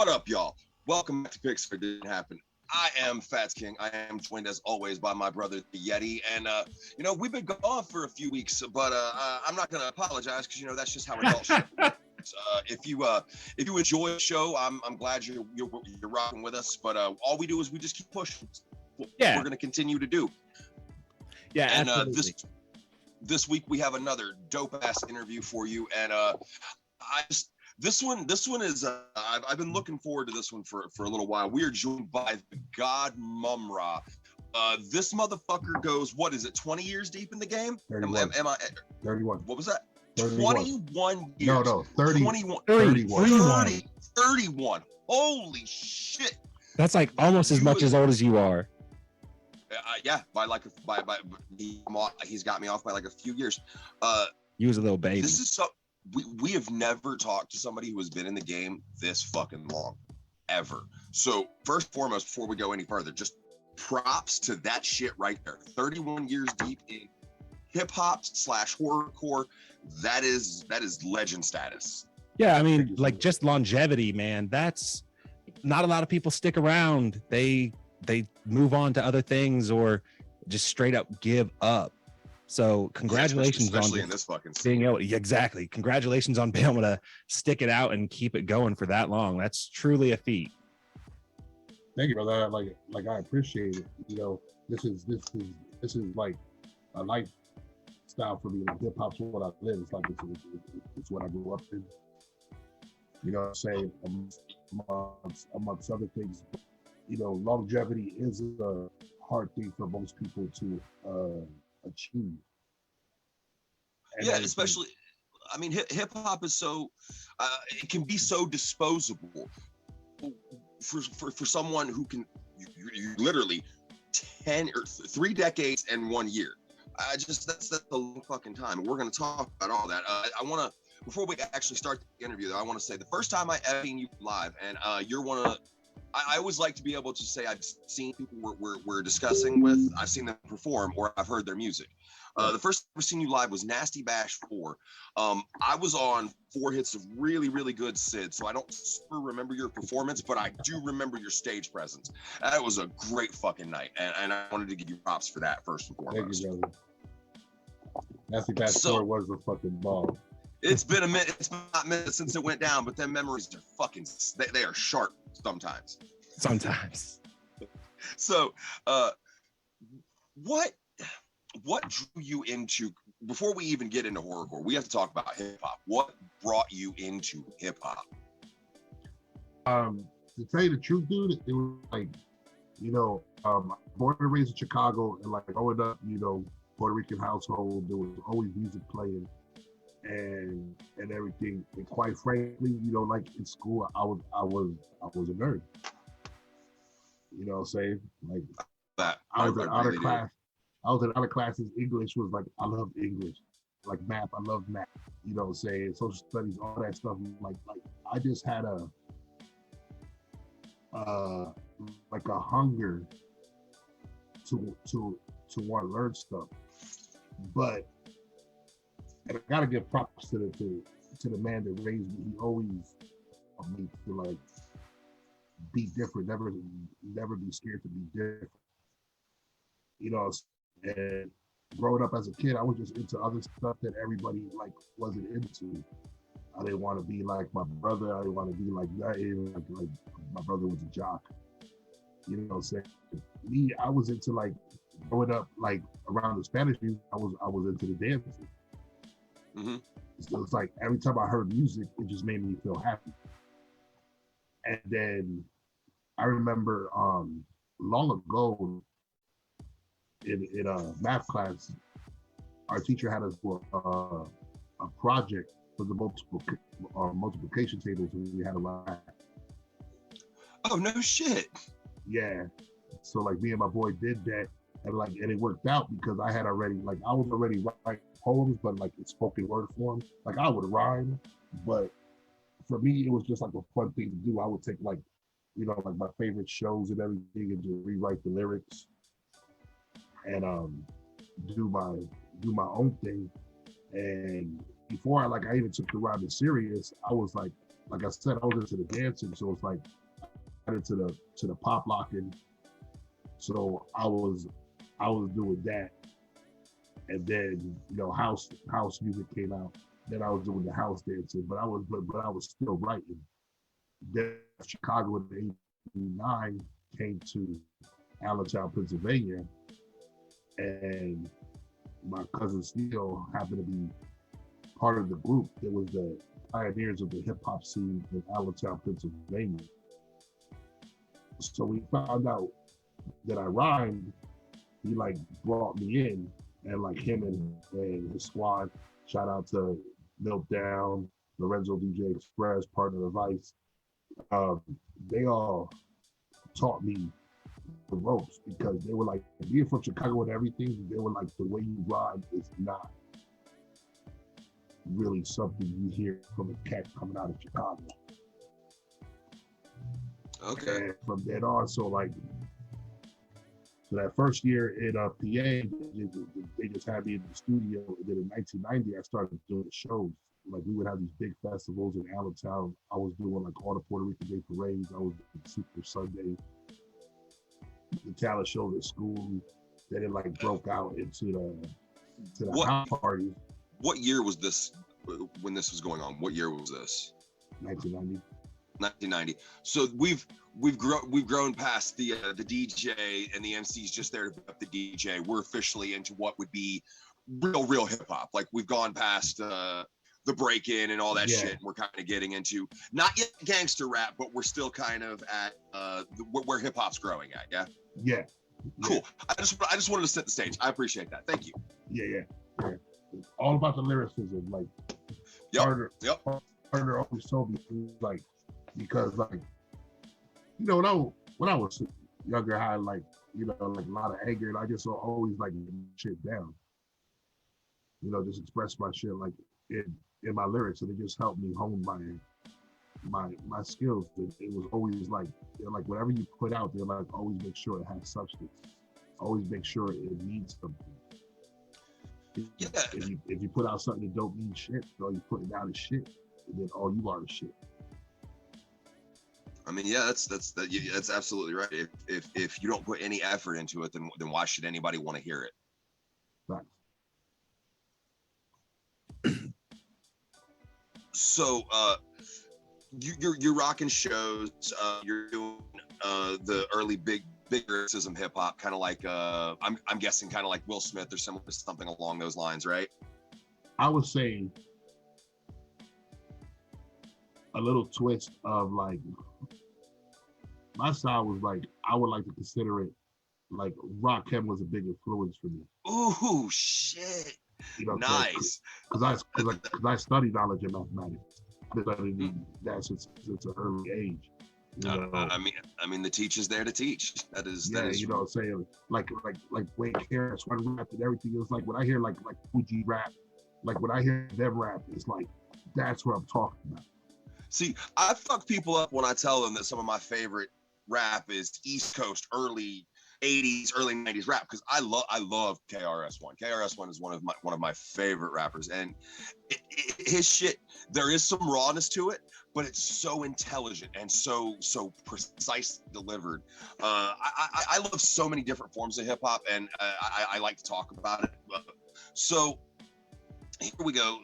What up, y'all? Welcome back to Pics. It didn't happen. I am Fats King. I am joined as always by my brother, the Yeti. And, we've been gone for a few weeks, but I'm not going to apologize because, that's just how adult shit works. If you enjoy the show, I'm glad you're rocking with us. But all we do is we just keep pushing. What we're going to continue to do. Yeah, and absolutely. This week we have another dope ass interview for you. And This one is I've been looking forward to this one for a little while. We are joined by the God Mumm-Ra. This motherfucker goes, what is it, 20 years deep in the game? 31. Am I 31. What was that? 31. 21 years. No, 30. 21. 31. Holy shit. That's like almost as much as old as you are. Yeah, he's got me off by like a few years. You was a little baby. This is so. We have never talked to somebody who has been in the game this fucking long, ever. So first and foremost, before we go any further, just props to that shit right there. 31 years deep in hip hop / horrorcore. That is legend status. Yeah, I mean, like just longevity, man. That's not a lot of people stick around. They move on to other things or just straight up give up. So congratulations especially on in this fucking being able to, exactly. Congratulations on being able to stick it out and keep it going for that long. That's truly a feat. Thank you, brother. Like I appreciate it. This is like a lifestyle for me. Like, hip hop's what I live. It's like it's what I grew up in. You know what I'm saying? Amongst other things, longevity is a hard thing for most people to achieve. And especially, I mean, hip hop is so it can be so disposable for someone who can you literally 10 or 3 decades and 1 year. That's a long fucking time. We're going to talk about all that. I want to, before we actually start the interview though, I want to say the first time I ever seen you live, and you're one of, I always like to be able to say I've seen people we're discussing with, I've seen them perform, or I've heard their music. The first time I've seen you live was Nasty Bash 4. I was on 4 hits of really, really good Sid, so I don't super remember your performance, but I do remember your stage presence. That was a great fucking night, and I wanted to give you props for that first and foremost. Thank you, brother. Nasty Bash 4 was a fucking ball. It's been a minute. It's not a minute since it went down, but them memories are fucking. They are sharp sometimes. Sometimes. So, what drew you into? Before we even get into horrorcore, we have to talk about hip hop. What brought you into hip hop? To tell you the truth, dude, it was like, born and raised in Chicago, and like growing up, Puerto Rican household, there was always music playing. And everything, and quite frankly, like in school, I was a nerd. You know what I'm saying? Like that I was in outer class. I was in other classes. English was like, I love English. Like math, I love math. You know what I'm saying? Social studies, all that stuff. Like I just had a hunger to want to learn stuff, but. And I gotta give props to the man that raised me. He always taught me to like be different, never be scared to be different. And growing up as a kid, I was just into other stuff that everybody like wasn't into. I didn't want to be like my brother. I didn't want to be like that. Like my brother was a jock. You know what I'm saying? Me, I was into like growing up like around the Spanish music. I was into the dancing. Mm-hmm. So it's like every time I heard music, it just made me feel happy. And then I remember long ago in a math class, our teacher had us do a project for the multiplication tables, and we had a lot. Oh no shit! Yeah, so like me and my boy did that, and it worked out because I was already writing poems, but like in spoken word form. Like I would rhyme, but for me it was just like a fun thing to do. I would take like my favorite shows and everything and just rewrite the lyrics and do my own thing. And before I even took the rhyming serious, I was like like I said, I was into the dancing, so it's like I got into the pop locking. So I was doing that, and then house music came out. Then I was doing the house dancing, but I was still writing. Then Chicago in '89 came to Allentown, Pennsylvania, and my cousin Steele happened to be part of the group that was the pioneers of the hip hop scene in Allentown, Pennsylvania. So we found out that I rhymed. He like brought me in, and like him and his squad. Shout out to Meltdown, Lorenzo DJ Express, Partner of Vice. They all taught me the ropes because they were like, being from Chicago and everything, they were like, the way you rhyme is not really something you hear from a cat coming out of Chicago. Okay. And from then on, so that first year in PA, they just had me in the studio. And then in 1990, I started doing shows. Like we would have these big festivals in Allentown. I was doing like all the Puerto Rican Day parades. I was doing Super Sunday, the talent shows at school. Then it like broke out into the house parties. What year was this when this was going on? What year was this? 1990. 1990. So we've grown past the DJ and the MCs just there to up the DJ. We're officially into what would be real hip hop. Like we've gone past the break-in and all that shit. And we're kind of getting into not yet gangster rap, but we're still kind of at where hip hop's growing at. Yeah. Yeah. Cool. I just wanted to set the stage. I appreciate that. Thank you. Yeah. It's all about the lyricism. Like Carter always told me, like, because like, when I was younger, I had like a lot of anger, and I just always like shit down. Just express my shit like in my lyrics, and it just helped me hone my skills. It was always like whatever you put out there, like always make sure it has substance. Always make sure it means something. Yeah. If you put out something that don't mean shit, all you putting out is shit, and then all you are is shit. I mean, yeah, that's absolutely right. If you don't put any effort into it, then why should anybody want to hear it? Right. So, you're rocking shows. You're doing the early big lyricism hip hop, kind of like I'm guessing kind of like Will Smith or something along those lines, right? I would say a little twist of like my style was like, I would like to consider it like Rakim was a big influence for me. Ooh, shit. Nice. Because I studied knowledge and mathematics. I've been studying that since an early age. I mean, the teacher's there to teach. That is. Saying like Wayne Harris, when I rap and everything, it was like when I hear like Fuji rap, like when I hear them rap, it's like that's what I'm talking about. See, I fuck people up when I tell them that some of my favorite rap is East Coast early 80s, early 90s rap, because I love KRS-One. KRS-One is one of my favorite rappers, and his shit, there is some rawness to it, but it's so intelligent and so precise delivered. I love so many different forms of hip hop, and I like to talk about it. So here we go.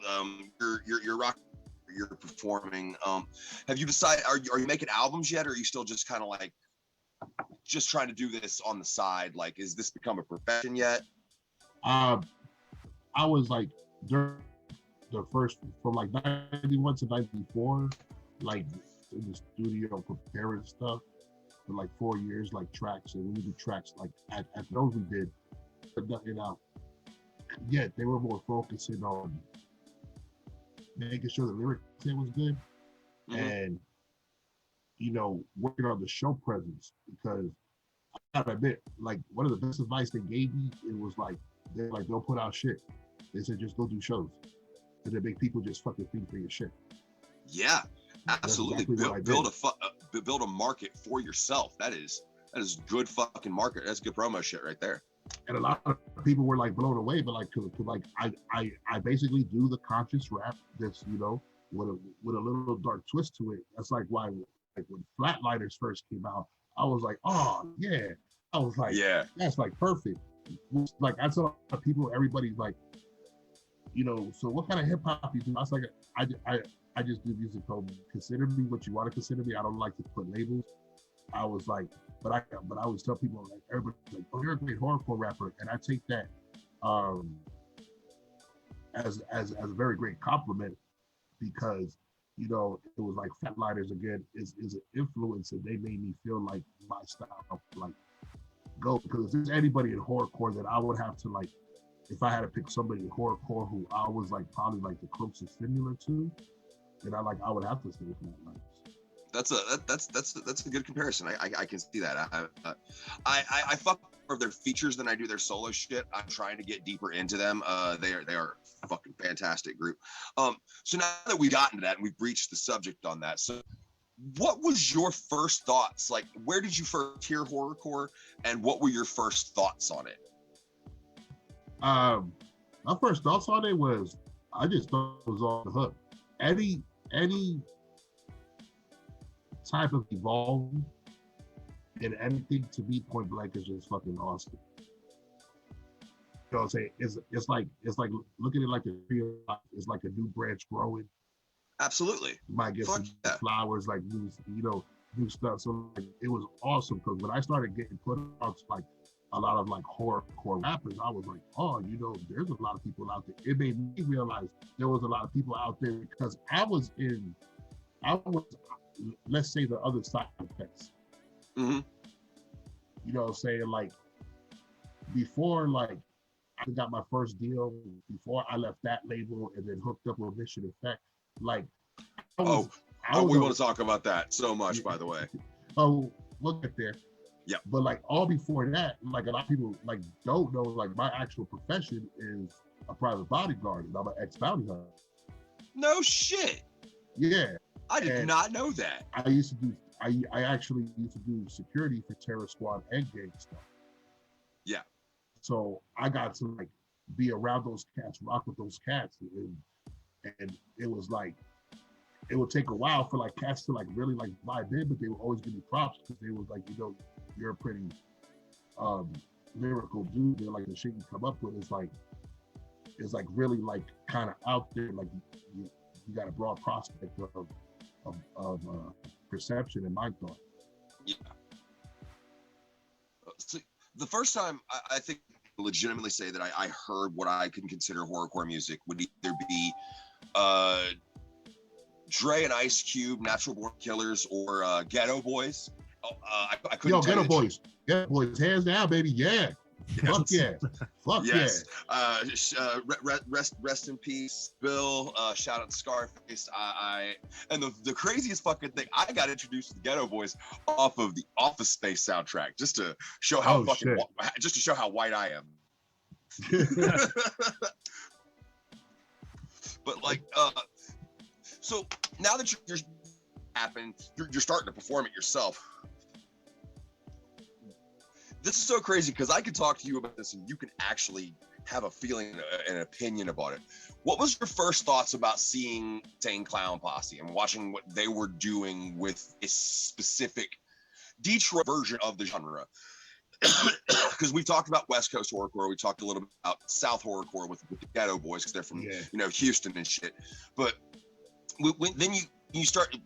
You're rocking. You're performing. Have you decided? Are you making albums yet, or are you still just kind of like just trying to do this on the side? Like, is this become a profession yet? I was like during the first from like 91 to 94, like in the studio preparing stuff for like 4 years, like tracks, and we did tracks like at those we did, but yeah, they were more focusing on making sure the lyrics was good, and working on the show presence, because I gotta admit, like one of the best advice they gave me, it was like they're like, don't put out shit. They said just go do shows, and then make people just fucking think for your shit. Yeah, absolutely. Exactly Build a market for yourself. That is good fucking market. That's good promo shit right there. And a lot of people were like blown away, but like, I basically do the conscious rap that's, with a little dark twist to it. That's like why, like when Flatliners first came out, I was like, oh yeah. I was like, Yeah. that's like perfect. Like I tell a lot of people, everybody's like, you know, so what kind of hip hop you do? I was like, I just do music. So consider me what you want to consider me. I don't like to put labels. I was like, but I always tell people, like, everybody's like, oh, you're a great horrorcore rapper, and I take that as a very great compliment, because, you know, it was like Flatliners again is an influence, and they made me feel like my style like go, because if there's anybody in horrorcore that I would have to like, if I had to pick somebody in horrorcore who I was like probably like the closest similar to, then I would have to say Flatliners. That's a good comparison. I can see that. I fuck more of their features than I do their solo shit. I'm trying to get deeper into them. They are a fucking fantastic group. So now that we've gotten to that and we've breached the subject on that, so what was your first thoughts? Like, where did you first hear horrorcore, and what were your first thoughts on it? My first thoughts on it was, I just thought it was on the hook. Any type of evolving in anything, to me, point blank, is just fucking awesome. You know what I'm saying? It's like looking at it like a tree. It's like a new branch growing. Absolutely. You might get some flowers, like new stuff. So like, it was awesome, because when I started getting put on to like a lot of like horrorcore rappers, I was like, oh, you know, there's a lot of people out there. It made me realize there was a lot of people out there, because I was, let's say, the other side effects. Mm-hmm. You know what I'm saying? Like, before, like, I got my first deal, before I left that label and then hooked up with Mission Effect, like, we want to talk about that so much, by the way. Oh, we'll get there. Yeah. But like, all before that, like, a lot of people like don't know, like, my actual profession is a private bodyguard, and I'm an ex-bounty hunter. No shit. Yeah. I did not know that. I actually used to do security for Terror Squad and gang stuff. Yeah. So I got to like be around those cats, rock with those cats, and it was like, it would take a while for like cats to like really like vibe in, but they would always give me props, because they was like, you know, you're a pretty lyrical dude. They're like, the shit you come up with is like really like kind of out there. Like you got a broad prospect of perception and mind thought. Yeah. So the first time I think legitimately say that I heard what I can consider horrorcore music would either be Dre and Ice Cube, Natural Born Killers, or Ghetto Boys. I couldn't. Yo, Ghetto Boys, hands down, baby. Yeah. Fuck yeah. Fuck yes. Yeah. Rest in peace, Bill. Shout out to Scarface. And the craziest fucking thing, I got introduced to the Ghetto Boys off of the Office Space soundtrack, just to show how just to show how white I am. But like, so now that you're starting to perform it yourself. This is so crazy, because I could talk to you about this and you can actually have a feeling and an opinion about it. What was your first thoughts about seeing Insane Clown Posse and watching what they were doing with a specific Detroit version of the genre? Because we've talked about West Coast horrorcore, we talked a little bit about South horrorcore with the Ghetto Boys, because they're from Houston and shit. But then you start,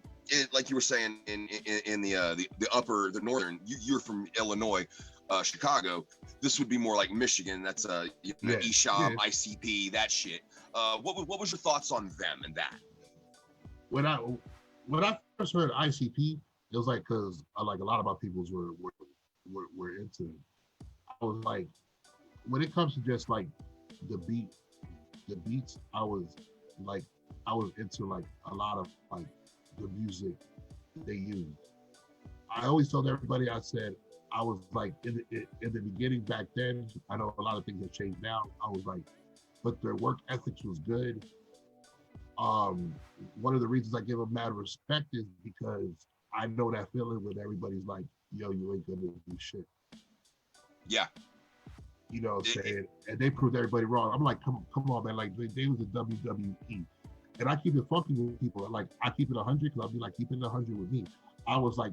like you were saying, in the northern, you're from Illinois. Chicago, this would be more like Michigan. That's eShop, ICP, that shit. What was your thoughts on them and that? When I first heard ICP, it was like, because like a lot of my peoples were into it. I was like, when it comes to just like the beats, I was into like a lot of like the music they used. I always told everybody, I said, I was like, in the beginning back then, I know a lot of things have changed now. I was like, but their work ethics was good. One of the reasons I give them mad respect is because I know that feeling when everybody's like, yo, you ain't gonna do shit. Yeah. You know what I'm saying? And they proved everybody wrong. I'm like, come on, man. Like, they was the WWE. and I keep it funky with people. Like I keep it 100 because I'll be like keeping it 100 with me. I was like,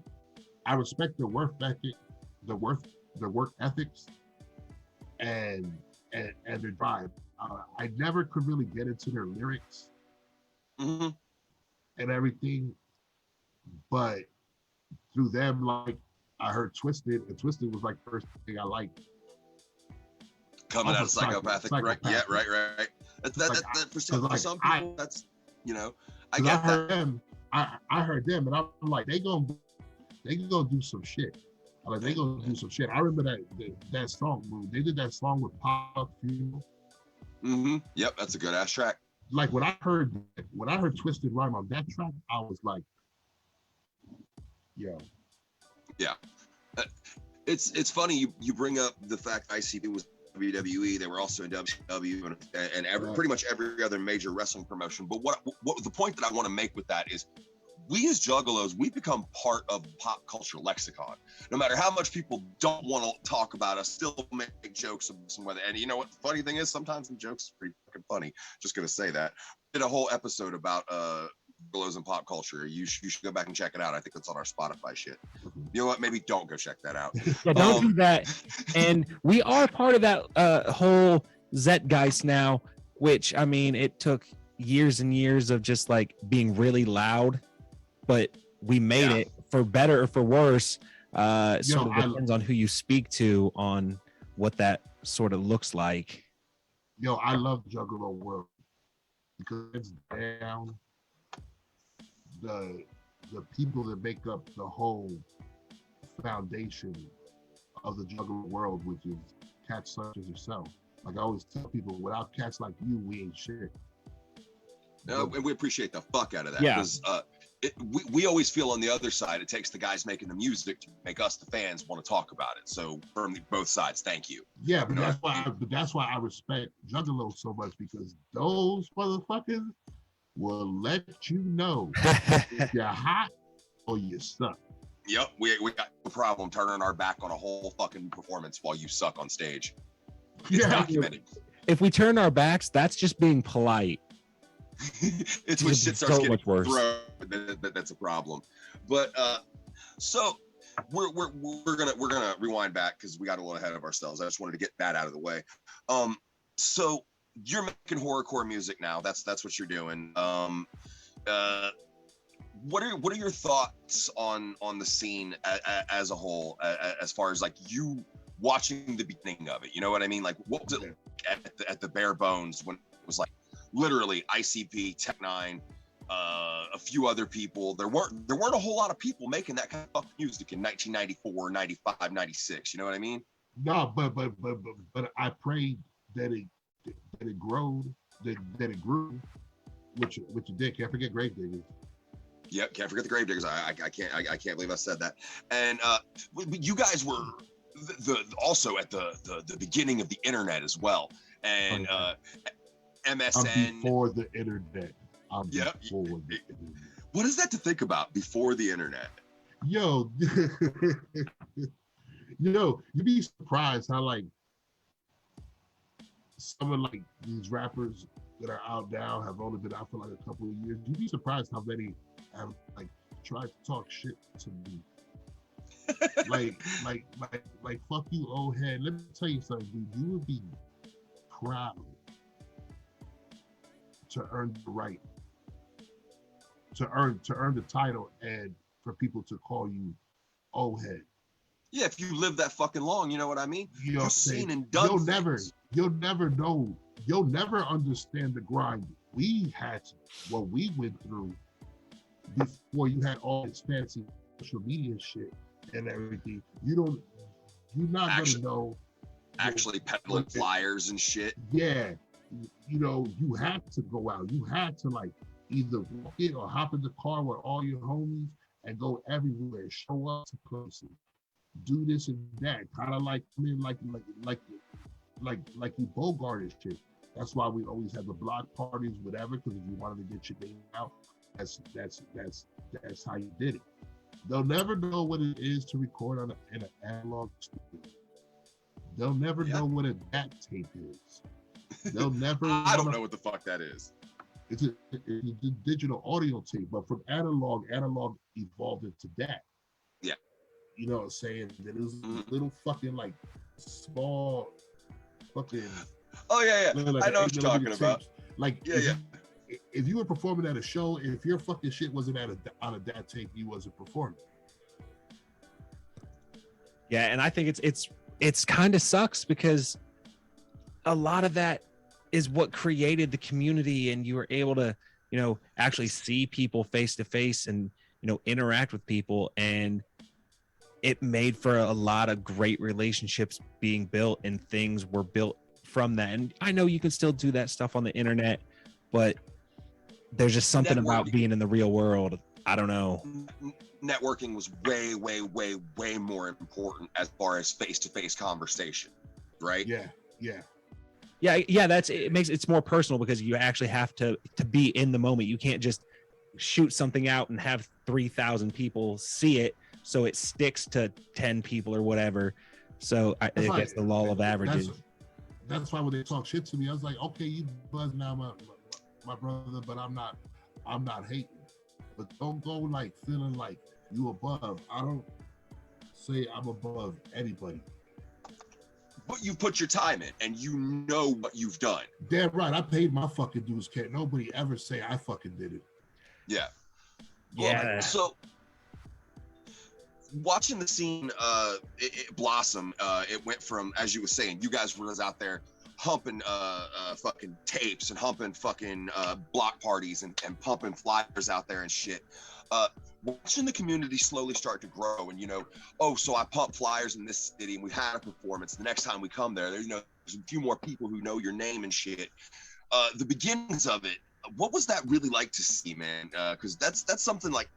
I respect their work ethic, their work ethics, and their drive. I never could really get into their lyrics and everything, but through them, like I heard Twisted, and Twisted was like the first thing I liked. Coming out of psychopathic, right? Yeah, right. For some people, that's, you know, I get that. I heard them, and I'm like, they gonna do some shit. Like they gonna do some shit. I remember that song. They did that song with Pop Funeral. Yep, that's a good ass track. Like when I heard Twisted Rhyme on that track, I was like, yo. Yeah. It's funny you bring up the fact ICP was WWE. They were also in WCW and pretty much every other major wrestling promotion. But what the point that I want to make with that is, we as juggalos, we become part of pop culture lexicon. No matter how much people don't want to talk about us, still make jokes of some weather. And you know what the funny thing is? Sometimes the jokes are pretty fucking funny. Just gonna say that. Did a whole episode about juggalos and pop culture. You should go back and check it out. I think it's on our Spotify shit. You know what? Maybe don't go check that out. Yeah, don't do that. And we are part of that whole Zeitgeist now, which, I mean, it took years and years of just like being really loud, but we made it, for better or for worse. Sort of depends on who you speak to on what that sort of looks like. Yo, I love Juggalo World because it's down the people that make up the whole foundation of the Juggalo World, which is cats such as yourself. Like I always tell people, without cats like you, we ain't shit. And we appreciate the fuck out of that. Because we always feel on the other side, it takes the guys making the music to make us, the fans, want to talk about it. So from both sides, thank you. Yeah, but that's why I respect Juggalo so much, because those motherfuckers will let you know if you're hot or you suck. Yep, we got a problem turning our back on a whole fucking performance while you suck on stage. It's documented. If we turn our backs, that's just being polite. It's when shit starts getting worse. That's a problem. But so we're gonna rewind back because we got a little ahead of ourselves. I just wanted to get that out of the way. So you're making horrorcore music now. That's what you're doing. What are your thoughts on the scene as a whole, as far as like you watching the beginning of it? You know what I mean? Like, what was it at the bare bones when it was like literally ICP, Tech-9, a few other people? There weren't a whole lot of people making that kind of music in 1994, 95, 96. You know what I mean? No, but I prayed that it growed, that it grew, which it did. Can't forget Gravediggers. Yep, can't forget the Gravediggers. I can't believe I said that. And you guys were also at the beginning of the internet as well. And MSN. I'm before the internet. Before the internet. What is that to think about, before the internet? Yo, you'd be surprised how like some of like these rappers that are out now have only been out for like a couple of years. You'd be surprised how many have like tried to talk shit to me. like fuck you, old head. Let me tell you something, dude. You would be proud to earn the right, to earn the title, and for people to call you old head. Yeah, if you live that fucking long, you know what I mean? You know, you've seen and done. You'll never know. You'll never understand the grind we had, what we went through before you had all this fancy social media shit and everything. You're not gonna know. Actually peddling flyers and shit. Yeah. You had to go out. You had to like either walk it or hop in the car with all your homies and go everywhere, show up to places, do this and that. Kind of like you Bogart shit. That's why we always have the block parties, whatever, because if you wanted to get your name out, that's how you did it. They'll never know what it is to record in an analog studio. They'll never know what a DAT tape is. They'll never. I don't know what the fuck that is. it's a digital audio tape, but from analog evolved into that. Yeah. You know what I'm saying? That it was Mhm. little fucking like small fucking. Oh yeah, yeah. Like I know what you're talking tapes. about. Like Yeah, yeah. if you were performing at a show, if your fucking shit wasn't on a that tape, you wasn't performing. Yeah, and I think it's kind of sucks because a lot of that is what created the community, and you were able to, actually see people face to face and, interact with people, and it made for a lot of great relationships being built, and things were built from that. And I know you can still do that stuff on the internet, but there's just something about being in the real world. I don't know. Networking was way, way, way, way more important as far as face-to-face conversation, right? Yeah. It's more personal because you actually have to be in the moment. You can't just shoot something out and have 3,000 people see it so it sticks to 10 people or whatever. So I guess the law of averages. That's why when they talk shit to me, I was like, okay, you buzz now, my brother, but I'm not hating. But don't go like feeling like you above. I don't say I'm above anybody. But you put your time in and you know what you've done. Damn right. I paid my fucking dues. Can't nobody ever say I fucking did it. Yeah. Yeah. Well, so watching the scene it blossom, it went from, as you were saying, you guys were out there humping fucking tapes and humping fucking block parties and pumping flyers out there and shit. Watching the community slowly start to grow, and so I pump flyers in this city and we had a performance. The next time we come there, there's a few more people who know your name and shit. The beginnings of it, what was that really like to see, man? Because that's something like,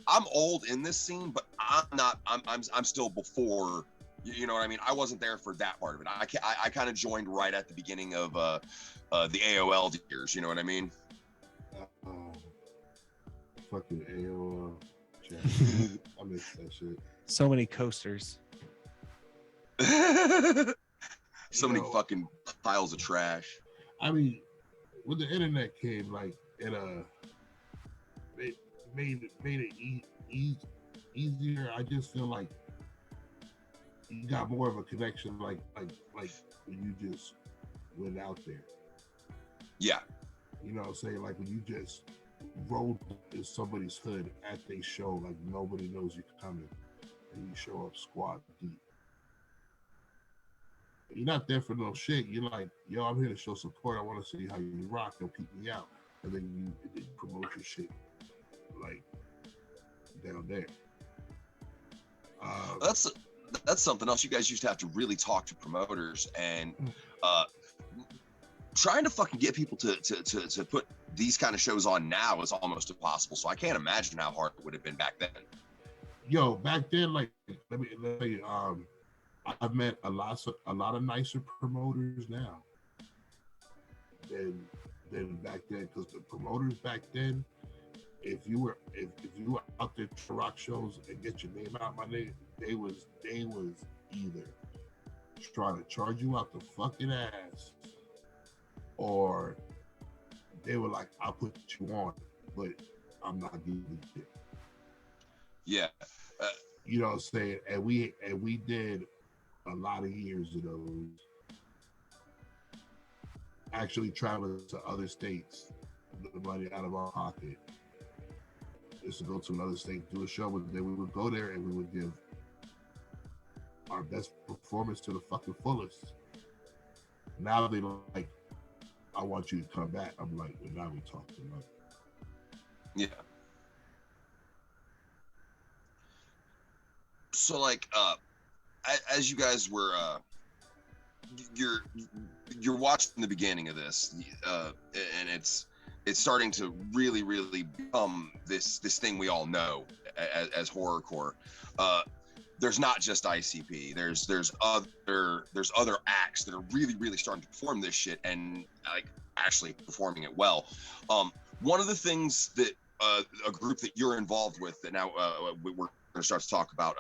I'm old in this scene, but I'm still before. You know what I mean? I wasn't there for that part of it. I kind of joined right at the beginning of the AOL years. You know what I mean? Fucking AOL. I miss that shit. So many coasters. So many fucking piles of trash. I mean, when the internet came, like it made it easier. I just feel like you got more of a connection, like when you just went out there. Yeah. You know what I'm saying? Like when you just rolled in somebody's hood at their show, like nobody knows you're coming, and you show up squad deep. You're not there for no shit. You're like, yo, I'm here to show support. I want to see how you rock. Don't keep me out. And then you promote your shit like down there. That's something else. You guys used to have to really talk to promoters and trying to fucking get people to put these kind of shows on now is almost impossible. So I can't imagine how hard it would have been back then. Yo, back then, like let me tell you, I've met a lot of nicer promoters now than back then, because the promoters back then, if you were out there to rock shows and get your name out, my name, they was either trying to charge you out the fucking ass, or they were like, I'll put you on, but I'm not giving you shit. Yeah. You know what I'm saying? And we did a lot of years of those. Actually traveling to other states, the money out of our pocket, just to go to another state, do a show with them. We would go there and we would give our best performance to the fucking fullest. Now they like, I want you to come back. I'm like, well, now we talking about. Yeah. So like, as you guys were, you're watching the beginning of this, and it's starting to really, really become this thing we all know as horrorcore. There's not just ICP. There's other acts that are really, really starting to perform this shit and like actually performing it well. One of the things that a group that you're involved with that now we're going to start to talk about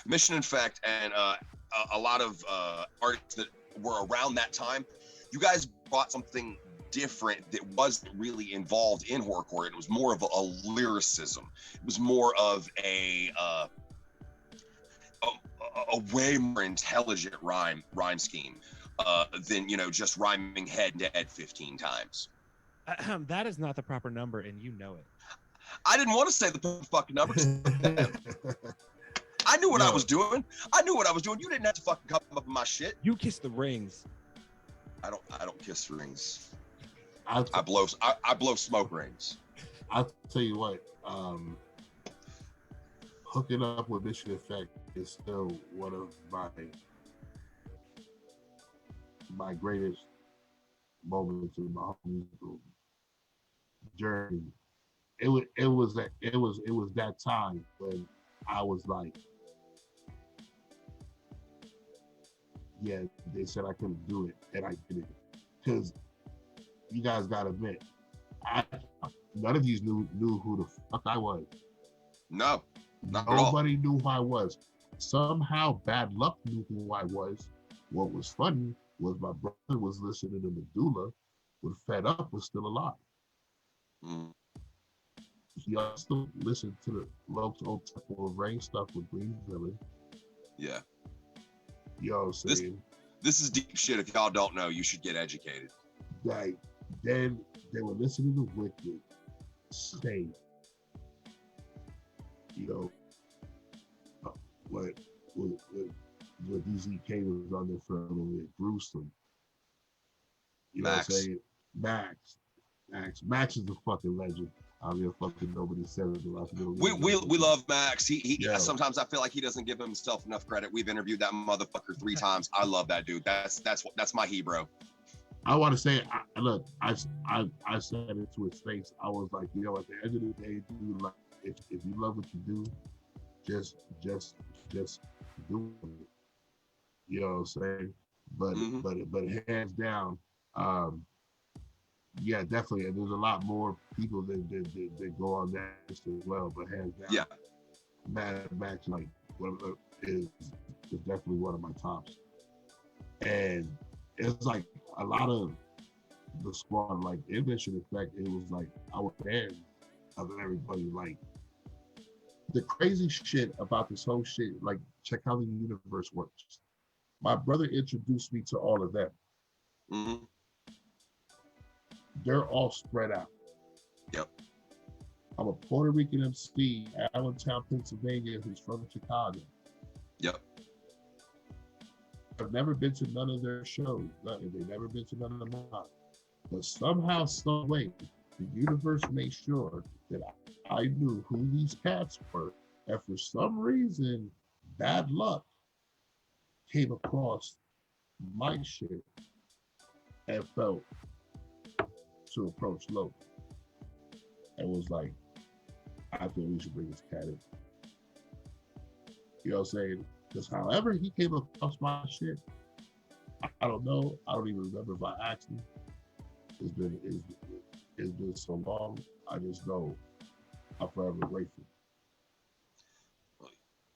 Mission Infect and a lot of artists that were around that time. You guys brought something different that wasn't really involved in horrorcore. It was more of a lyricism. It was more of a way more intelligent rhyme scheme than just rhyming head and dead 15 times. That is not the proper number, and you know it. I didn't want to say the fucking number. I knew what I was doing. You didn't have to fucking come up with my shit. You kiss the rings. I don't kiss rings. I blow smoke rings. I'll tell you what, hooking up with Mission Effect is still one of my greatest moments in my musical journey. It was that time when I was like, yeah, they said I couldn't do it, and I did it. Because you guys gotta admit, none of you knew who the fuck I was. No, not nobody knew who I was. Somehow, Bad Luck knew who I was. What was funny was my brother was listening to Medulla, but Fed Up was still alive. Mm. He also listened to the local Temple of Rain stuff with Green Villain. Yeah. You know what I'm saying? This is deep shit. If y'all don't know, you should get educated. Like, then they were listening to Wicked, Saint, what DZK was on there for a little bit, gruesome. You know Max. what I'm saying? Max is a fucking legend. I mean, fucking nobody said it. We love Max. He sometimes I feel like he doesn't give himself enough credit. We've interviewed that motherfucker 3 times. I love that dude. That's my hero. I want to say, I said it to his face. I was like, at the end of the day, dude, like, if you love what you do, just do it. You know what I'm saying? But hands down, yeah, definitely. And there's a lot more people that go on that list as well. But hands down, yeah, Mad Max is definitely one of my tops. And it's like a lot of the squad, like in Mission Effect, it was like I was fans of everybody. Like the crazy shit about this whole shit, like check how the universe works. My brother introduced me to all of them. Mm-hmm. They're all spread out. Yep. I'm a Puerto Rican MC, Allentown, Pennsylvania, who's from Chicago. Yep. I've never been to none of their shows. They've never been to none of them. But somehow, some way, the universe made sure that I knew who these cats were. And for some reason, Bad Luck came across my shit and felt to approach Loki and was like, I think we should bring this cat in. You know what I'm saying? Because however he came across my shit, I don't know. I don't even remember if I asked him. It's been so long. I just know I'm forever grateful.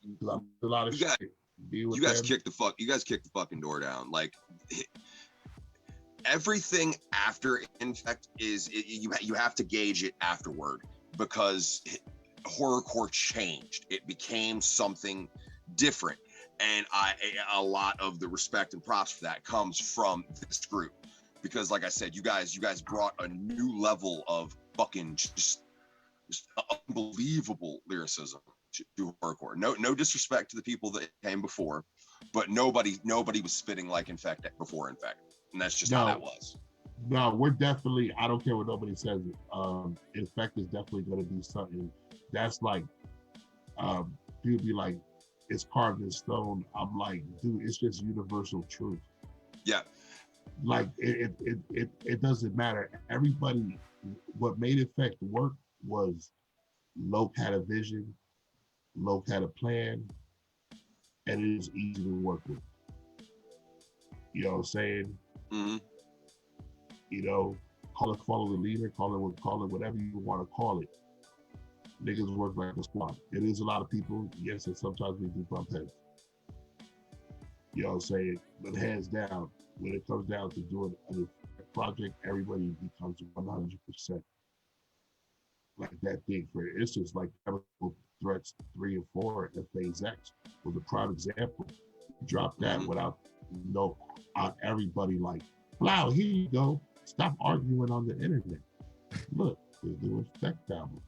Because I'm a lot of shit. You guys kicked the fucking door down. Like everything after Infect you have to gauge it afterward, because horrorcore changed. It became something different, and a lot of the respect and props for that comes from this group, because like I said, you guys brought a new level of fucking just unbelievable lyricism to horrorcore. No disrespect to the people that came before, but nobody was spitting like Infect before Infect, and that's just how that was. No, we're definitely, I don't care what nobody says, Infect is definitely going to be something that's like, people be like, it's carved in stone. I'm like, dude, it's just universal truth. Yeah. Like, it doesn't matter. Everybody, what made Infect work was Loc had a vision, Loc had a plan, and it was easy to work with. You know what I'm saying? Mm-hmm. You know, follow the leader, call it whatever you want to call it. Niggas work like a squad. It is a lot of people, yes, and sometimes we do bump heads. You know what I'm saying? But hands down, when it comes down to doing an Infect project, everybody becomes 100% like that thing. For instance, like Chemical Threats 3 and 4 and Phase X was a prime example. Drop that without everybody like, wow, here you go. Stop arguing on the internet. Look, they're doing effect albums.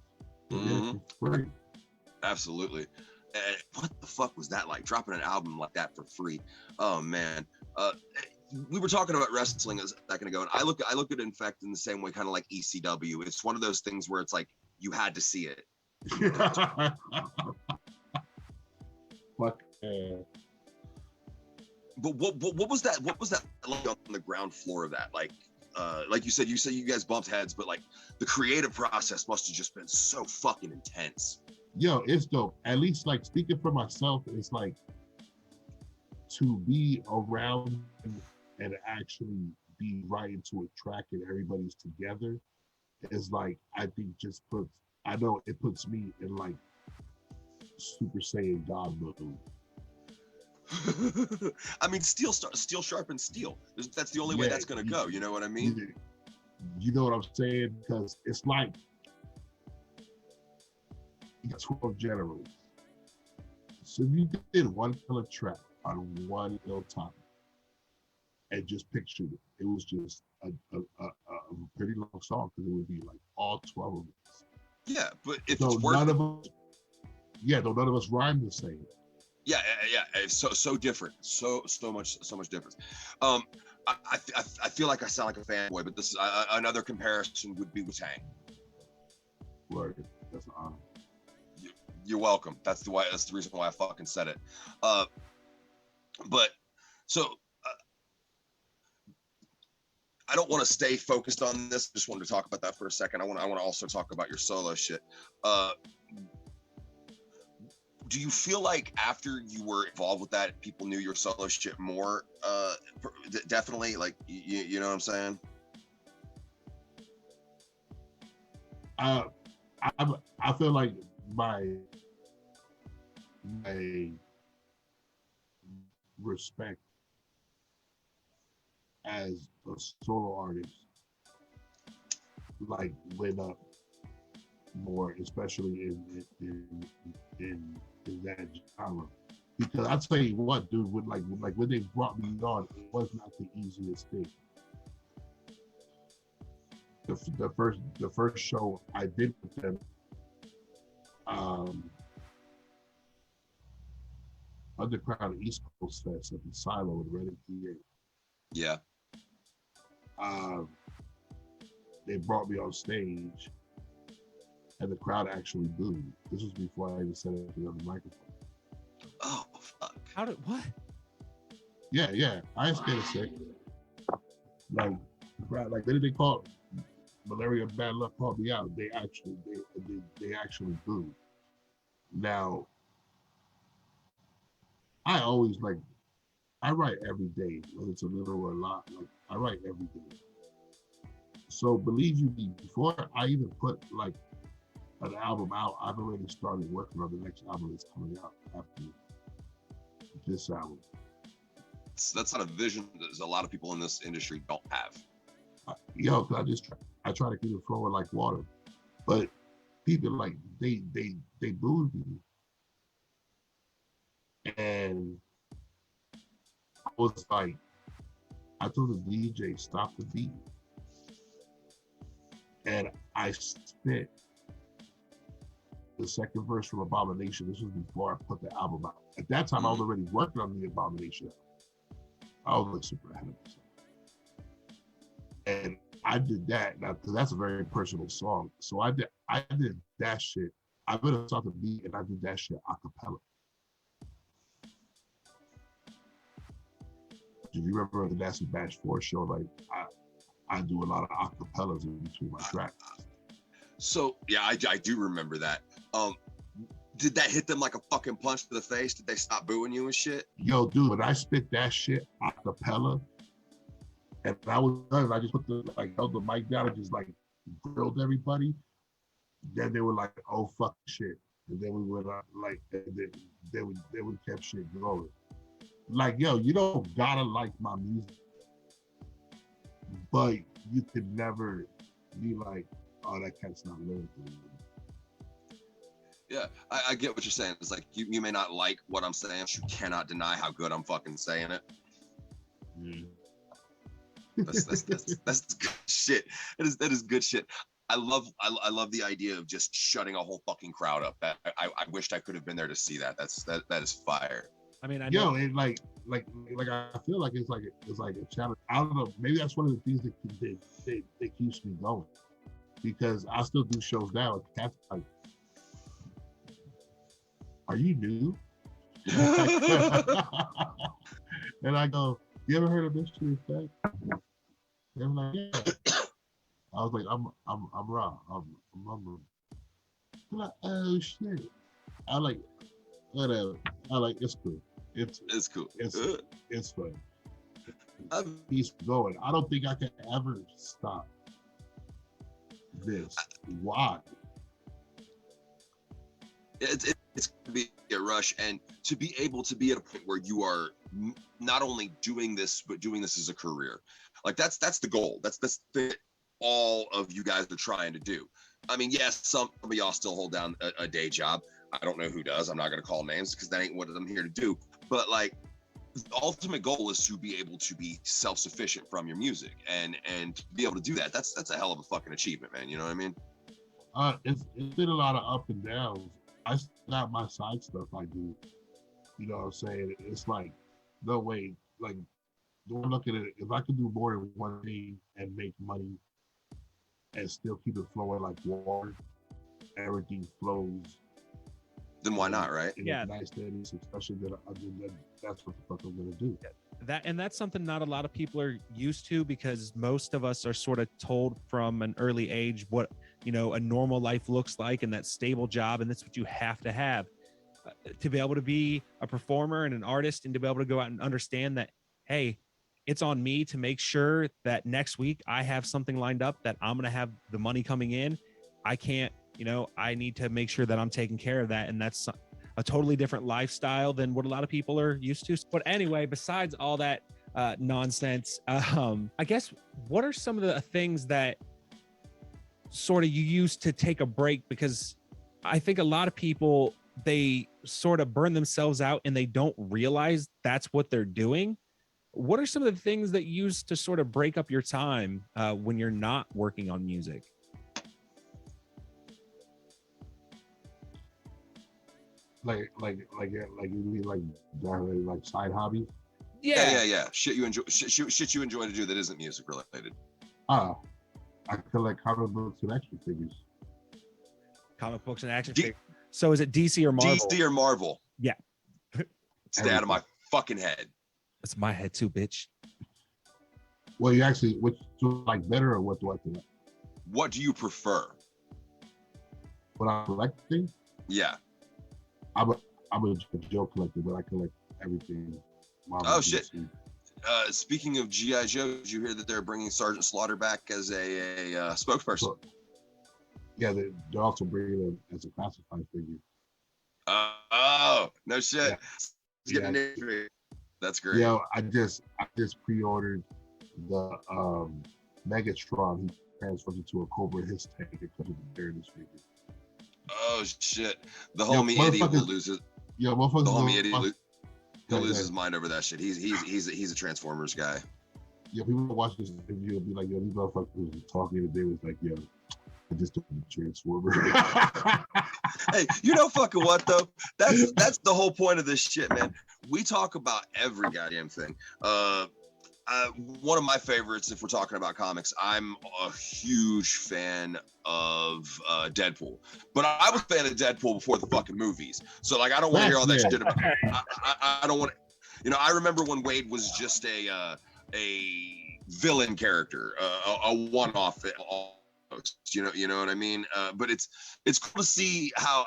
They get it for free. Absolutely. And what the fuck was that like? Dropping an album like that for free? Oh man. We were talking about wrestling a second ago, and I look at Infect in the same way, kind of like ECW. It's one of those things where it's like you had to see it. But what was that? What was that like on the ground floor of that? Like you said you guys bumped heads, but like the creative process must have just been so fucking intense. Yo, it's dope. At least like speaking for myself, it's like to be around and actually be right into a track and everybody's together is like, I think I know it puts me in like Super Saiyan God mode. I mean, steel sharpens steel. That's the only way that's gonna go. You know what I mean? You know what I'm saying? Because it's like you got 12 generals. So you did one killer track on one ill topic and just pictured it. It was just a pretty long song because it would be like all 12 of us. Yeah, but if it's worth it. Though none of us rhyme the same. Yeah. It's so different. So much difference. I feel like I sound like a fanboy, but this is another comparison would be with Tang. Word. That's an honor. You're welcome. That's the reason why I fucking said it. But so I don't want to stay focused on this. Just wanted to talk about that for a second. I want to also talk about your solo shit. Do you feel like after you were involved with that, people knew your solo shit more? Definitely. Like, you know what I'm saying? I feel like my respect as a solo artist like went up more, especially in that genre. Because I tell you what, dude, when they brought me on, it was not the easiest thing. The first show I did with them, Underground East Coast Fest at the Silo in Reading, PA. Yeah. They brought me on stage, and the crowd actually booed. This was before I even set up the other microphone. Oh fuck! What? Yeah. I ain't scared of sick. Like, crowd, like they called Malaria Bad Luck called me out. They actually booed. Now, I always I write every day, whether it's a little or a lot. Like I write every day. So believe you me, before I even put like an album out, I've already started working on the next album that's coming out after this album. That's not a vision that a lot of people in this industry don't have. I try to keep it flowing like water, but people like they booed me, and I was like, I told the DJ stop the beat, and I spit the second verse from Abomination. This was before I put the album out. At that time, I was already working on the Abomination album. I was like super ahead of myself. And I did that now because that's a very personal song. So I did that shit. I put a start the beat and I did that shit a cappella. Do you remember the Nasty Bash 4 show? Like I do a lot of acapellas in between my tracks. So yeah, I do remember that. Did that hit them like a fucking punch to the face? Did they stop booing you and shit? Yo, dude, when I spit that shit a cappella, and I was done, I just put held the mic down and just grilled everybody. Then they were like, "Oh fuck shit," and then we went on and then they would kept shit going. Like, yo, you don't gotta like my music, but you could never be like, oh, that cat's not lyrical. Yeah, I get what you're saying. It's like you may not like what I'm saying, but you cannot deny how good I'm fucking saying it. Yeah. That's good shit. That is good shit. I love the idea of just shutting a whole fucking crowd up. I wished I could have been there to see that. That is fire. I mean, I know. Yo, and like I feel like it's like a challenge. I don't know. Maybe that's one of the things that keeps me going, because I still do shows now. And cats like, are you new? And I go, you ever heard of Mystery Effect? And I'm like, yeah. I was like, I'm Ra. I'm Mumm-Ra. I'm like, oh shit. I like, whatever. I like, it's cool. It's cool. It's fun. He's going. I don't think I can ever stop this. Why? It's gonna be a rush, and to be able to be at a point where you are not only doing this, but doing this as a career. Like that's the goal. That's the all of you guys are trying to do. I mean, yes, some of y'all still hold down a day job. I don't know who does. I'm not going to call names because that ain't what I'm here to do. But like, the ultimate goal is to be able to be self-sufficient from your music, and to be able to do that. That's a hell of a fucking achievement, man. You know what I mean? It's been a lot of up and downs. I still got my side stuff I do. You know what I'm saying? It's like, no way. Like, don't look at it. If I could do more than one thing and make money and still keep it flowing like water, everything flows. Then why not, right? In a nice steady succession, then that's what the fuck I'm gonna do. That's something not a lot of people are used to, because most of us are sort of told from an early age what, you know, a normal life looks like, and that stable job, and that's what you have to be able to be a performer and an artist, and to be able to go out and understand that, hey, it's on me to make sure that next week I have something lined up, that I'm going to have the money coming in. I can't, you know, I need to make sure that I'm taking care of that. And that's a totally different lifestyle than what a lot of people are used to. But anyway, besides all that nonsense, I guess, what are some of the things that sort of you use to take a break? Because I think a lot of people, they sort of burn themselves out and they don't realize that's what they're doing. What are some of the things that you use to sort of break up your time when you're not working on music? Like you mean like side hobbies? Yeah. Shit you enjoy to do that isn't music related. I collect comic books and action figures. Comic books and action figures. So is it DC or Marvel? DC or Marvel? Yeah. Stay out of my fucking head. That's my head too, bitch. Well, you actually, which do you like better, or what do I collect? What do you prefer? What I collecting? Yeah. I'm a Joe collector, but I collect everything. Marvel, oh shit! Speaking of GI Joe, did you hear that they're bringing Sergeant Slaughter back as a spokesperson? So, yeah, they're also bringing him as a classified figure. Oh no shit! Yeah. That's great. Yeah, I just pre-ordered the Megatron. He transfers into a Cobra Hiss tank because of the fairness figure. Oh shit! The homie idiot will lose it. Yeah, the homie idiot he'll lose his mind over that shit. He's a Transformers guy. Yeah, people watch this video and be like, yo, these motherfuckers was talking today was like, yo, I just don't need a Transformer. Hey, you know fucking what though? That's the whole point of this shit, man. We talk about every goddamn thing. One of my favorites, if we're talking about comics, I'm a huge fan of Deadpool. But I was a fan of Deadpool before the fucking movies. So like, I don't want to hear all that shit about. I don't want to. You know, I remember when Wade was just a villain character, a one-off. You know what I mean? But it's cool to see how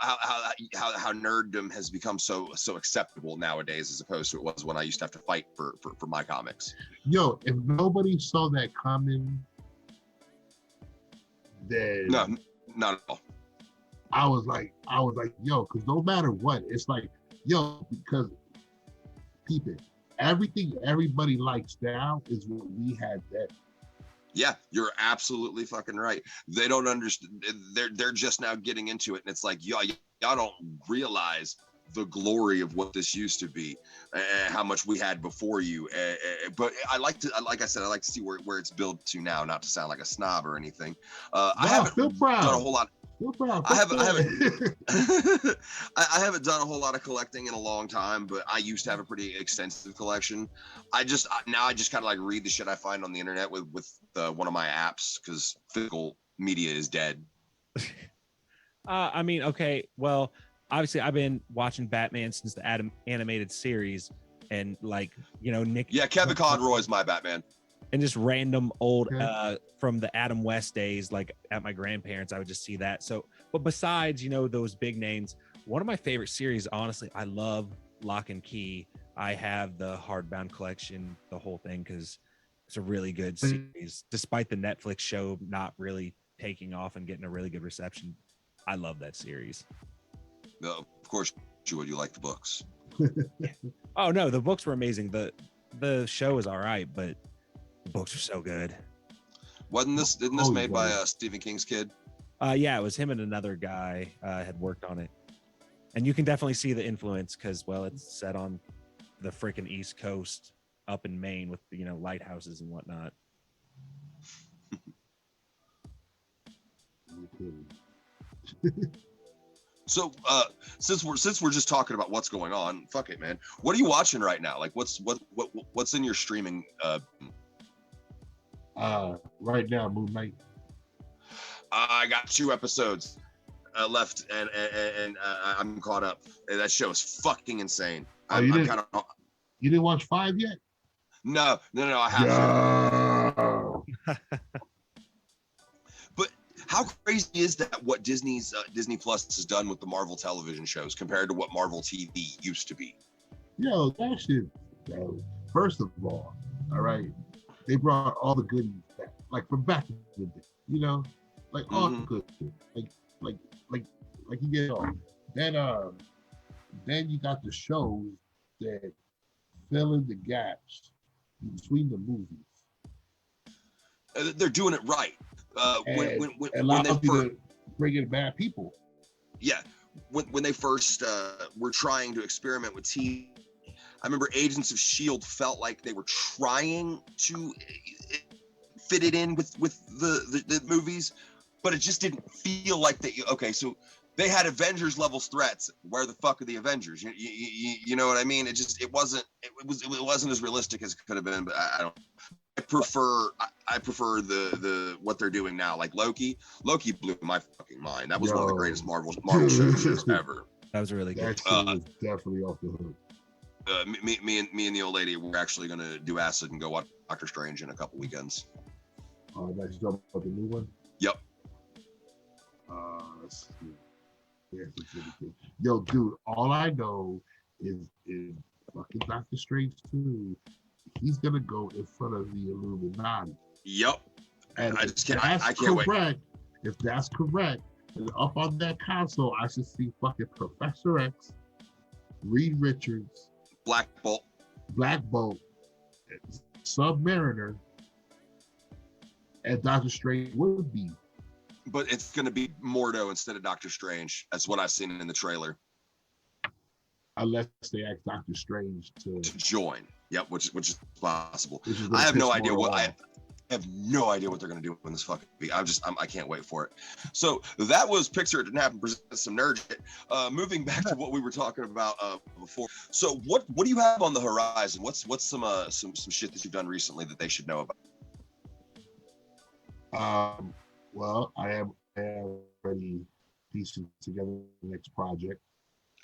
nerddom has become so acceptable nowadays, as opposed to it was when I used to have to fight for my comics. Yo, if nobody saw that coming, then no, not at all. I was like, yo, because no matter what, it's like, yo, because everything everybody likes now is what we had then. Yeah, you're absolutely fucking right. They don't understand. They're just now getting into it, and it's like y'all don't realize the glory of what this used to be, how much we had before you. But like I said, I like to see where it's built to now. Not to sound like a snob or anything. I haven't done a whole lot. I haven't I haven't done a whole lot of collecting in a long time, but I used to have a pretty extensive collection. Now I just kind of like read the shit I find on the internet with one of my apps, because physical media is dead. I mean, okay, well, obviously I've been watching Batman since the animated series, and like, you know, Nick. Yeah, Kevin Conroy's my Batman. And just random old from the Adam West days, like at my grandparents, I would just see that. So, but besides, you know, those big names, one of my favorite series, honestly, I love Lock and Key. I have the hardbound collection, the whole thing, because it's a really good series. Despite the Netflix show not really taking off and getting a really good reception, I love that series. Of course, you like the books. Oh no, the books were amazing. The show is all right, but the books are so good. Didn't this made by Stephen King's kid? Yeah, it was him and another guy had worked on it, and you can definitely see the influence because, well, it's set on the freaking East Coast, up in Maine, with, you know, lighthouses and whatnot. So, since we're just talking about what's going on, fuck it, man. What are you watching right now? Like, what's in your streaming? Right now, Moon Knight. I got 2 episodes left, and I'm caught up. That show is fucking insane. You didn't watch 5 yet? No, I have to. But how crazy is that? What Disney Plus has done with the Marvel television shows compared to what Marvel TV used to be? Yo, that shit. First of all right, they brought all the goodies back, like from back in the day. You know, like all the good shit. Like you get all. Then you got the shows that fill in the gaps between the movies. They're doing it right. When they first bring in bad people. Yeah, when they first were trying to experiment with TV, I remember Agents of S.H.I.E.L.D. felt like they were trying to fit it in with the movies, but it just didn't feel like they. Okay, so they had Avengers level threats. Where the fuck are the Avengers? You know what I mean? It wasn't as realistic as it could have been. But I prefer the what they're doing now. Like Loki blew my fucking mind. That was one of the greatest Marvel shows ever. That was really good. That was definitely off the hook. Me and the old lady, we're actually gonna do acid and go watch Doctor Strange in a couple weekends. That's talking about the new one. Yep. Let's see. Yeah, yo, dude, all I know is fucking Doctor Strange 2. He's gonna go in front of the Illuminati. Yep. And I can't wait. If that's correct, and up on that console, I should see fucking Professor X, Reed Richards, Black Bolt, Submariner, and Doctor Strange would be. But it's going to be Mordo instead of Doctor Strange. That's what I've seen in the trailer. Unless they ask Doctor Strange to join. Yep, which is possible. I have no idea what I have no idea what they're going to do in this fucking movie. I can't wait for it. So that was Picture It Didn't Happen presents some nerd shit. Moving back to what we were talking about before. So what do you have on the horizon? What's some shit that you've done recently that they should know about? Well, I am already piecing together the next project.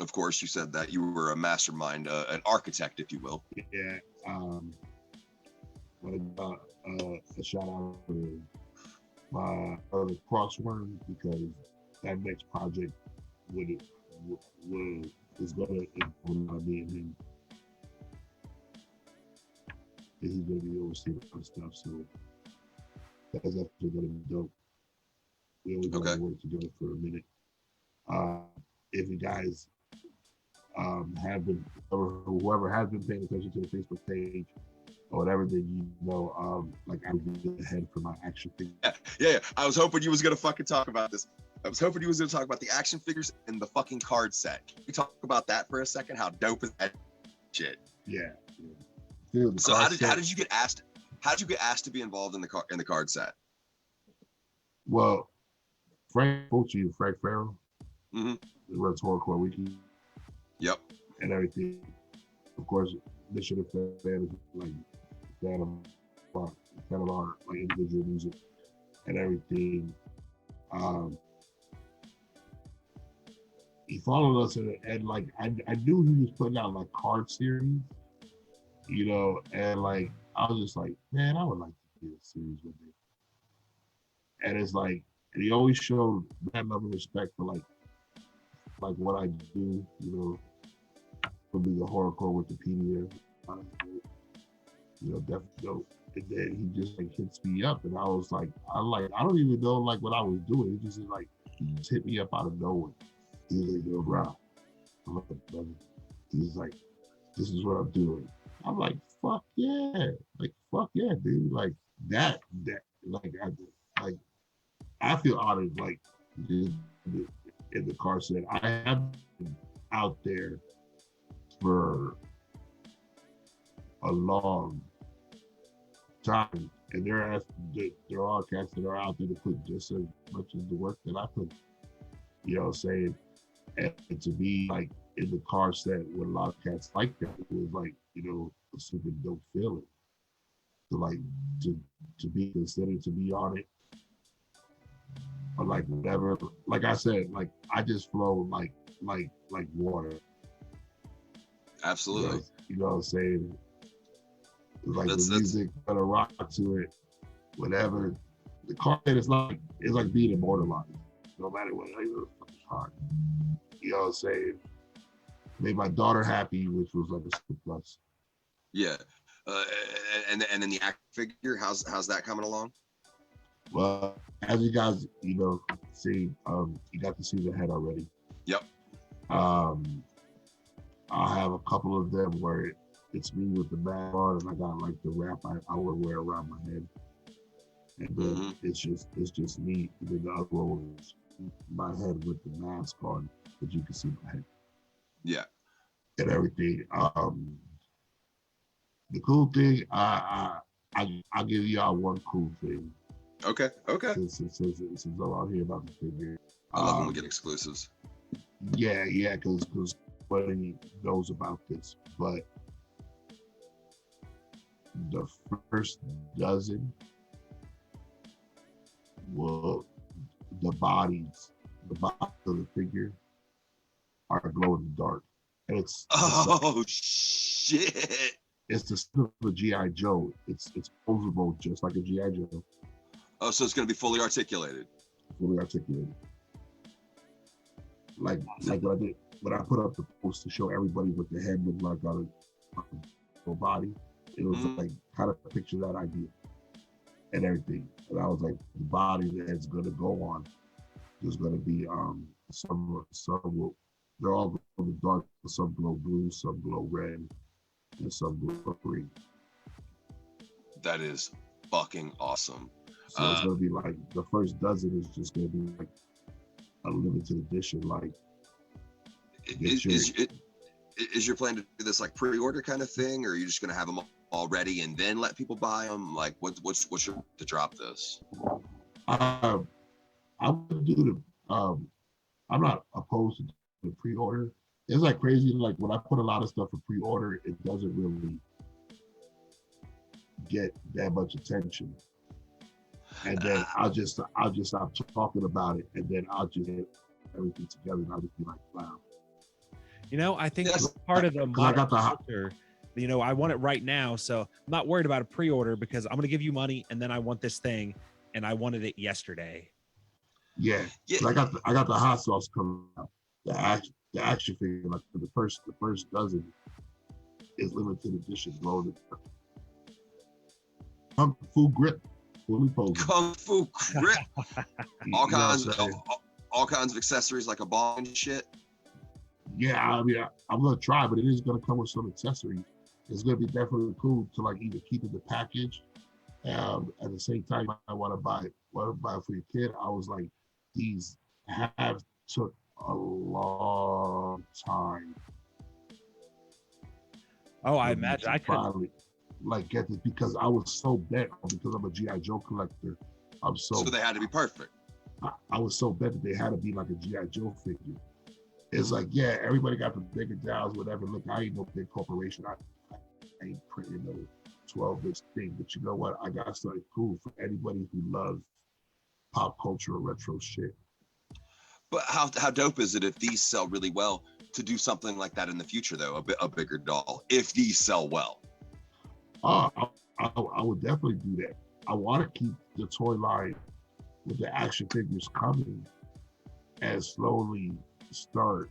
Of course, you said that you were a mastermind, an architect, if you will. Yeah. A shout out to my other Crossworm, because that next project is going to involve me and him. And he's going to be overseeing that stuff. So that's actually going to be dope. We only got to work together for a minute. If you guys have been, or whoever has been paying attention to the Facebook page, or whatever, then like I would get ahead for my action figure. Yeah. I was hoping you was gonna fucking talk about this. I was hoping you was gonna talk about the action figures and the fucking card set. Can we talk about that for a second? How dope is that shit? Yeah. Dude, so how did you get asked? How did you get asked to be involved in the card set? Well, Frank Farrell, Mm-hmm. runs Horrorcore Wiki. Yep. And everything. Of course, Mission of fan is like fan of our like individual music and everything. He followed us and like I knew he was putting out like card series, and like I was just like, man, I would like to do a series with him. And it's like, and he always showed that level of respect for like what I do, probably the Horrorcore Wikipedia, definitely dope. And then he just like hits me up, and I was like, I don't even know like what I was doing. He just like he just hit me up out of nowhere. He was like, yo, bro. I'm like, brother. He's like, this is what I'm doing. I'm like, fuck yeah, dude. Like that, I feel honored, like in the car set. I have been out there for a long time, and there are cats that are out there to put just as much as the work that I put. Saying, and to be like in the car set with a lot of cats like that, it was like a super dope feeling. To like to be considered to be on it, or like whatever. Like I said, like I just flow like water. Absolutely. You know what I'm saying? Like the music, gonna rock to it, whatever. The car is like being immortalized, no matter what. It's hard. You know what I'm saying? Made my daughter happy, which was like a super plus. Yeah, and then the action figure, how's that coming along? Well, as you guys see, you got to see the head already. Yep. I have a couple of them where it's me with the mask on, and I got like the wrap I would wear around my head, and then it's just me. And then the other one is my head with the mask on, but you can see my head. Yeah. And everything. The cool thing, I'll give y'all one cool thing. Okay. Since I'm out here about the figure. I love when we get exclusives. Yeah, because nobody knows about this, but the first dozen the bodies of the figure are glow in the dark. And it's shit. It's the stuff of a G.I. Joe. It's posable just like a G.I. Joe. Oh, so it's gonna be fully articulated. Like what I did when I put up the post to show everybody what the head looked like on a body. It was like kind of picture that idea and everything. And I was like, the body that's gonna go on is gonna be some will, they're all glow in the dark. Some glow blue, some glow red, and some glow green. That is fucking awesome. So it's gonna be like the first dozen is just gonna be like a limited edition. Like, is your plan to do this like pre-order kind of thing, or are you just gonna have them all ready and then let people buy them? Like, what's your to drop this? I would do the. I'm not opposed to the pre-order. It's like crazy. Like when I put a lot of stuff for pre-order, it doesn't really get that much attention. And then I'll just stop talking about it, and then I'll just get everything together, and I'll just be like, wow. I think that's part of the modern culture. I want it right now, so I'm not worried about a pre-order because I'm going to give you money, and then I want this thing, and I wanted it yesterday. Yeah. I got the hot sauce coming out. The action figure, like the first dozen is limited edition, loaded. Kung Fu grip. Kung Fu grip. all kinds of accessories like a ball and shit. Yeah, I mean, I'm gonna try, but it is gonna come with some accessories. it's gonna be definitely cool to like either keep in the package. At the same time, I want to buy for your kid. I was like, these have took a long time. Oh, I imagine I could. Finally, like get this because I was so bent because I'm a GI Joe collector. So they had to be perfect. I was so bent that they had to be like a GI Joe figure. It's like, yeah, everybody got the bigger dials, whatever. Look, I ain't no big corporation. I ain't printing no 12-inch thing. But you know what? I got something cool for anybody who loves pop culture or retro shit. But how dope is it if these sell really well to do something like that in the future, though, a bigger doll, if these sell well? I would definitely do that. I want to keep the toy line with the action figures coming and slowly start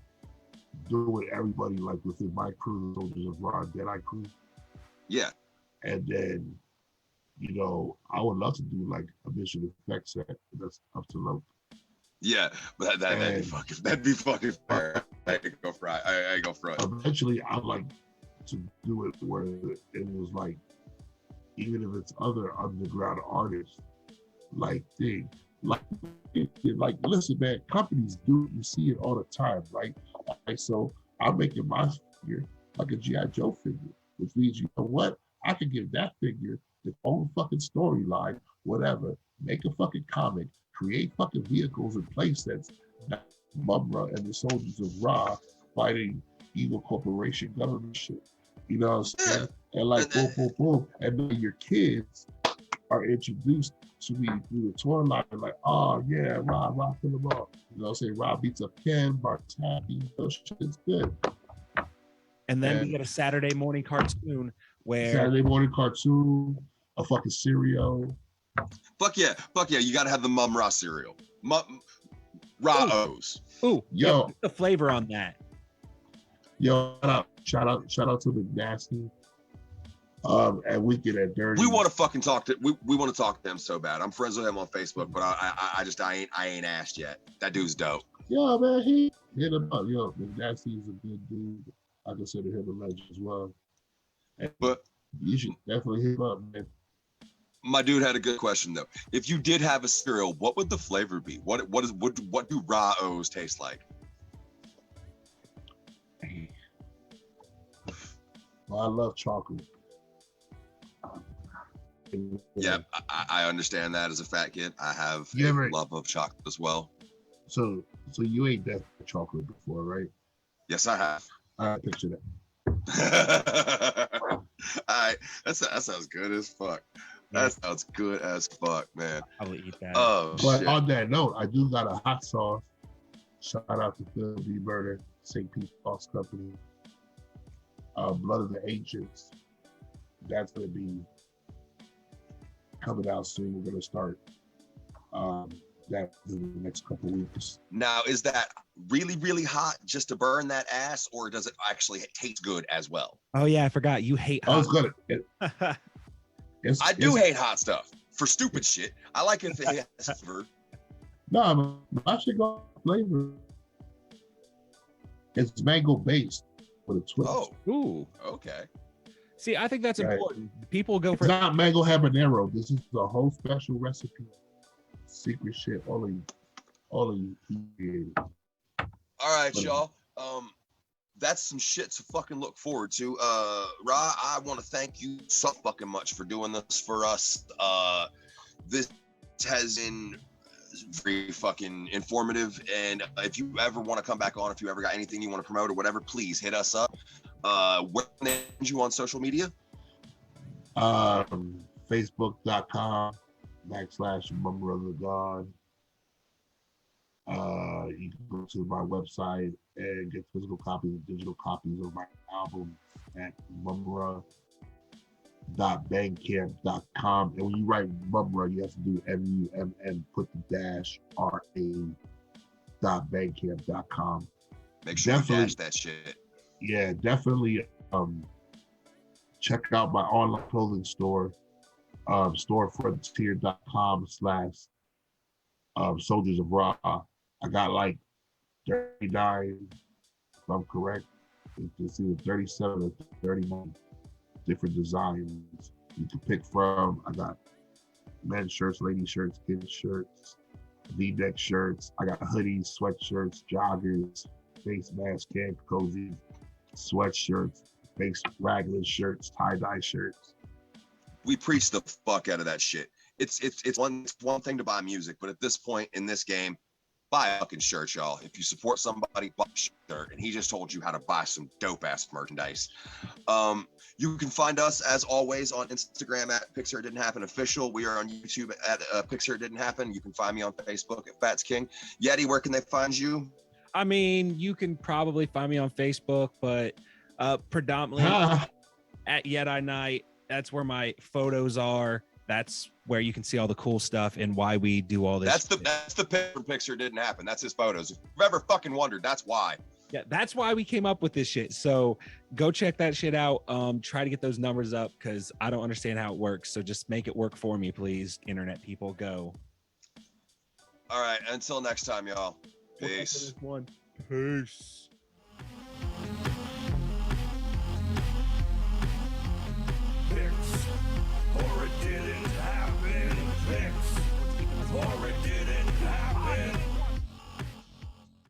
doing everybody like within my crew, Soldiers of Ra, Deadeye crew. Yeah. And then, you know, I would love to do like a mission effect set that's up to low. Yeah, but that'd be fucking fair. I ain't go front. I ain't go front. Eventually, I'd like to do it where it was like, even if it's other underground artists, like listen, man, companies do, you see it all the time, right? So I'm making my figure like a G.I. Joe figure, which means, you know what? I could give that figure its own fucking storyline, whatever, make a fucking comic, create fucking vehicles and play sets. Mumm-Ra and the Soldiers of Ra fighting evil corporation government shit. You know what I'm saying? And like boom, boom, boom. And then your kids are introduced to me through the toy line, like, oh yeah, Ra kill them all. You know what I'm saying? Ra beats up Ken, Bartappy, those shit's good. And then we get a Saturday morning cartoon where a fucking cereal. Fuck yeah, you gotta have the Mumm-Ra cereal. Ra-O's. Ooh, yo, the flavor on that. Yo, shout out to the Nasty. And Wicked at Dirty. We want to fucking talk to we want to talk to him so bad. I'm friends with him on Facebook, but I ain't asked yet. That dude's dope. Yeah, man, he hit him up. Yo, the Nasty is a good dude. I consider him a legend as well. And but you should definitely hit him up, man. My dude had a good question though. If you did have a cereal, what would the flavor be? What do Ra-O's taste like? Well, I love chocolate. Yeah, I understand that as a fat kid. I have love of chocolate as well. So you ate that chocolate before, right? Yes, I have. I picture that. All right, that sounds good as fuck. That sounds good as fuck, man. I will eat that. Oh, but shit. On that note, I do got a hot sauce. Shout out to Phil D. Murder, St. Pete's Sauce Company. Blood of the Ancients. That's going to be coming out soon. We're going to start that in the next couple of weeks. Now, is that really, really hot just to burn that ass, or does it actually taste good as well? Oh, yeah, I forgot. You hate hot. Oh, it's good. I do hate hot stuff for stupid shit. I like it if it has flavor. No, I should go flavor. It's mango based with a twist. Oh, ooh, okay. See, I think that's important. People go for. It's not mango habanero. This is a whole special recipe. Secret shit. All of you created. All right, y'all. That's some shit to fucking look forward to. Ra, I want to thank you so fucking much for doing this for us. This has been very fucking informative. And if you ever want to come back on, if you ever got anything you want to promote or whatever, please hit us up. Where can they find you on social media? Facebook.com/Mumm-Ra the God. You can go to my website and get physical copies and digital copies of my album at Mumm-Ra.bandcamp.com. And when you write Mumm-Ra, you have to do MUMN, put the -RA.bandcamp.com. Make sure you dash that shit. Yeah, definitely check out my online clothing store, storefrontier.com/Soldiers of Ra. I got like 39, if I'm correct. It's either 37 or 31 different designs you can pick from. I got men's shirts, lady shirts, kids shirts, V-neck shirts. I got hoodies, sweatshirts, joggers, face masks, can cozies, sweatshirts, face raglan shirts, tie-dye shirts. We preach the fuck out of that shit. It's one thing to buy music, but at this point in this game, buy a fucking shirt, y'all. If you support somebody, buy a shirt. And he just told you how to buy some dope ass merchandise. You can find us as always on Instagram at Pics Didn't Happen Official. We are on YouTube at Pics Didn't Happen. You can find me on Facebook at Fats King. Yeti, where can they find you? I mean, you can probably find me on Facebook, but predominantly at Yeti Night. That's where my photos are. That's where you can see all the cool stuff and why we do all this. That's the picture Didn't Happen. That's his photos. If you've ever fucking wondered, that's why. Yeah, that's why we came up with this shit. So go check that shit out. Try to get those numbers up because I don't understand how it works. So just make it work for me, please. Internet people, go. All right. Until next time, y'all. Peace. Peace.